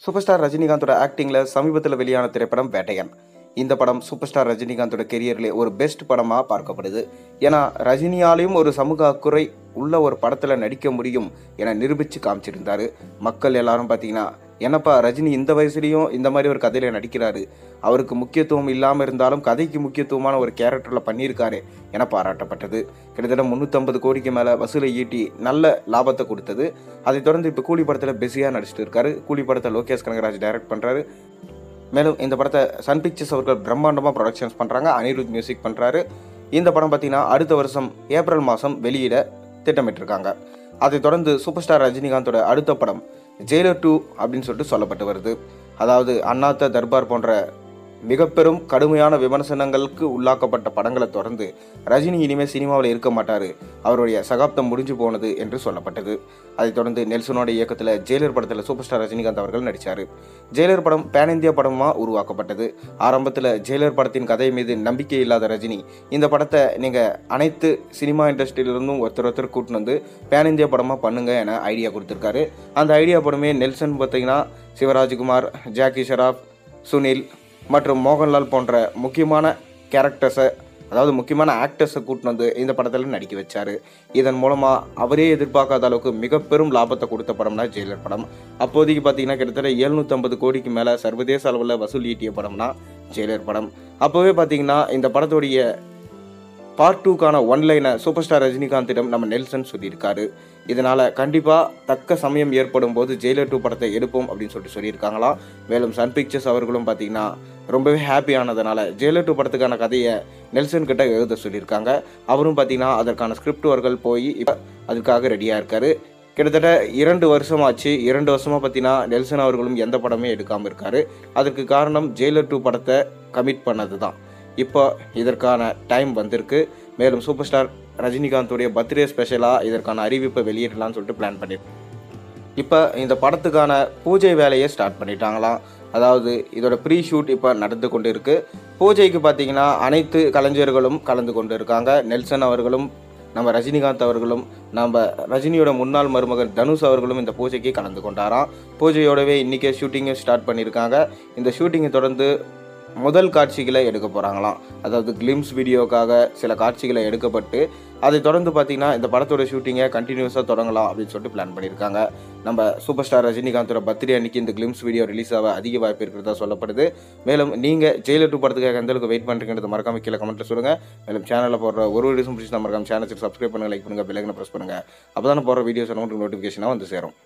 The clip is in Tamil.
சூப்பர் ஸ்டார் ரஜினிகாந்தோட ஆக்டிங்ல சமீபத்தில் வெளியான திரைப்படம் வேட்டையன். இந்த படம் சூப்பர் ஸ்டார் ரஜினிகாந்தோட கெரியர்ல ஒரு பெஸ்ட் படமா பார்க்கப்படுது. ஏன்னா ரஜினியாலையும் ஒரு சமூக அக்கறை உள்ள ஒரு படத்துல நடிக்க முடியும் என நிரூபிச்சு காமிச்சிருந்தாரு. மக்கள் எல்லாரும் பாத்தீங்கன்னா, என்னப்பா ரஜினி இந்த வயசுலயும் இந்த மாதிரி ஒரு கதையில நடிக்கிறாரு, அவருக்கு முக்கியத்துவம் இல்லாம இருந்தாலும் கதைக்கு முக்கியத்துவமான ஒரு கேரக்டர்ல பண்ணியிருக்காரு என பாராட்டப்பட்டது. கிட்டத்தட்ட 350 கோடிக்கு மேல வசூலை ஈட்டி நல்ல லாபத்தை கொடுத்தது. அதைத் தொடர்ந்து இப்ப கூலி படத்துல பிஸியா நடிச்சிட்டு இருக்காரு. கூலி படத்தை லோகேஷ் கனகராஜ் டைரக்ட் பண்றாரு. மேலும் இந்த படத்தை சன் பிக்சர்ஸ் அவர்கள் பிரம்மாண்டமா ப்ரொடக்ஷன்ஸ் பண்றாங்க. அனிருத் மியூசிக் பண்றாரு. இந்த படம் பார்த்தீங்கன்னா அடுத்த வருஷம் ஏப்ரல் மாதம் வெளியிட திட்டமிட்டிருக்காங்க. அதைத் தொடர்ந்து சூப்பர் ஸ்டார் ரஜினிகாந்தோட அடுத்த படம் ஜெயிலர் 2 அப்படின்னு சொல்லிட்டு சொல்லப்பட்டு வருது. அதாவது அண்ணாத்த தர்பார் போன்ற மிக பெரும் கடுமையான விமர்சனங்களுக்கு உள்ளாக்கப்பட்ட படங்களை தொடர்ந்து ரஜினி இனிமேல் சினிமாவில் இருக்க மாட்டார், அவருடைய சகாப்தம் முடிஞ்சு போனது என்று சொல்லப்பட்டது. அதைத் தொடர்ந்து நெல்சனோட இயக்கத்தில் ஜெயிலர் படத்தில் சூப்பர் ஸ்டார் ரஜினிகாந்த் அவர்கள் நடித்தார். ஜெயிலர் படம் பேன் இந்தியா படமாக உருவாக்கப்பட்டது. ஆரம்பத்தில் ஜெயிலர் படத்தின் கதை மீது நம்பிக்கை இல்லாத ரஜினி இந்த படத்தை நீங்கள் அனைத்து சினிமா இண்டஸ்ட்ரியிலிருந்தும் ஒருத்தர் கூட்டின்னு வந்து பேன் இந்தியா படமாக பண்ணுங்க என ஐடியா கொடுத்துருக்காரு. அந்த ஐடியா படமே நெல்சன் பார்த்தீங்கன்னா சிவராஜ்குமார், ஜாக்கி ஷெராப், சுனில் மற்றும் மோகன்லால் போன்ற முக்கியமான கேரக்டர்ஸை, அதாவது முக்கியமான ஆக்டர்ஸை கூட்டின்னு வந்து இந்த படத்தில் நடிக்க வச்சார். இதன் மூலமாக அவரே எதிர்பார்க்காத அளவுக்கு மிக பெரும் லாபத்தை கொடுத்த படம்னா ஜெயிலர் படம். அப்போதைக்கு பார்த்தீங்கன்னா கிட்டத்தட்ட 750 கோடிக்கு மேலே சர்வதேச அளவில் வசூல் ஈட்டிய படம்னா ஜெயிலர் படம். அப்போவே பார்த்தீங்கன்னா இந்த படத்தோடைய பார்ட் 2க்கான ஒன்லைனை சூப்பர் ஸ்டார் ரஜினிகாந்திடம் நம்ம நெல்சன் சொல்லியிருக்காரு. இதனால் கண்டிப்பாக தக்க சமயம் ஏற்படும் போது ஜெயிலர் 2 படத்தை எடுப்போம் அப்படின்னு சொல்லியிருக்காங்களாம். மேலும் சன் பிக்சர்ஸ் அவர்களும் பார்த்தீங்கன்னா ரொம்பவே ஹாப்பியானதுனால ஜெயிலர் 2 படத்துக்கான கதையை நெல்சன் கிட்ட எழுத சொல்லியிருக்காங்க. அவரும் பார்த்தீங்கன்னா அதற்கான ஸ்கிரிப்ட் ஒர்க்கள் போய் இப்போ அதுக்காக ரெடியாக இருக்காரு. கிட்டத்தட்ட 2 வருஷமாச்சு. 2 வருஷமாக பார்த்தீங்கன்னா நெல்சன் அவர்களும் எந்த படமே எடுக்காமல் இருக்காரு. அதற்கு காரணம் ஜெயிலர் 2 படத்தை கமிட் பண்ணது தான். இப்போ இதற்கான டைம் வந்திருக்கு. மேலும் சூப்பர் ஸ்டார் ரஜினிகாந்தோடைய பர்த்டே ஸ்பெஷலாக இதற்கான அறிவிப்பை வெளியிடலாம்னு சொல்லிட்டு பிளான் பண்ணியிருக்கோம். இப்போ இந்த படத்துக்கான பூஜை வேலையை ஸ்டார்ட் பண்ணிட்டாங்களாம். அதாவது இதோட ப்ரீ ஷூட் இப்போ நடந்து கொண்டு இருக்குது. பூஜைக்கு பார்த்தீங்கன்னா அனைத்து கலைஞர்களும் கலந்து கொண்டு இருக்காங்க. நெல்சன் அவர்களும், நம்ம ரஜினிகாந்த் அவர்களும், நம்ம ரஜினியோட முன்னாள் மருமகன் தனுஷ் அவர்களும் இந்த பூஜைக்கு கலந்து கொண்டாராம். பூஜையோடவே இன்றைக்கே ஷூட்டிங்கை ஸ்டார்ட் பண்ணியிருக்காங்க. இந்த ஷூட்டிங்கை தொடர்ந்து முதல் காட்சிகளை எடுக்க போகிறாங்களாம். அதாவது கிளிம்ஸ் வீடியோக்காக சில காட்சிகளை எடுக்கப்பட்டு அதை தொடர்ந்து பார்த்தீங்கன்னா இந்த படத்தோட ஷூட்டிங்கை கண்டினியூஸாக தொடங்கலாம் அப்படின்னு சொல்லிட்டு பிளான் பண்ணியிருக்காங்க. நம்ம சூப்பர் ஸ்டார் ரஜினிகாந்தோட பர்த்டே அன்னைக்கு இந்த கிளிம்ஸ் வீடியோ ரிலீஸ் ஆக அதிக வாய்ப்பு இருக்கிறதா சொல்லப்படுது. மேலும் நீங்கள் ஜெயிலர் 2 படத்துக்காக எந்த அளவுக்கு வெயிட் பண்ணுறீங்கிறது மறக்காம கீழே கமெண்ட்டில் சொல்லுங்கள். மேலும் சேனலில் போடுற ஒரு வீடியோஸும் பிடிச்சி மறக்காம சேனலுக்கு சப்ஸ்கிரைப் பண்ணுங்கள், லைக் பண்ணுங்கள், பெல் ஐக்கனை ப்ரெஸ் பண்ணுங்கள். அப்போ தானே போடுற வீடியோஸ் உங்களுக்கு நோட்டிஃபிகேஷனாக வந்து சேரும்.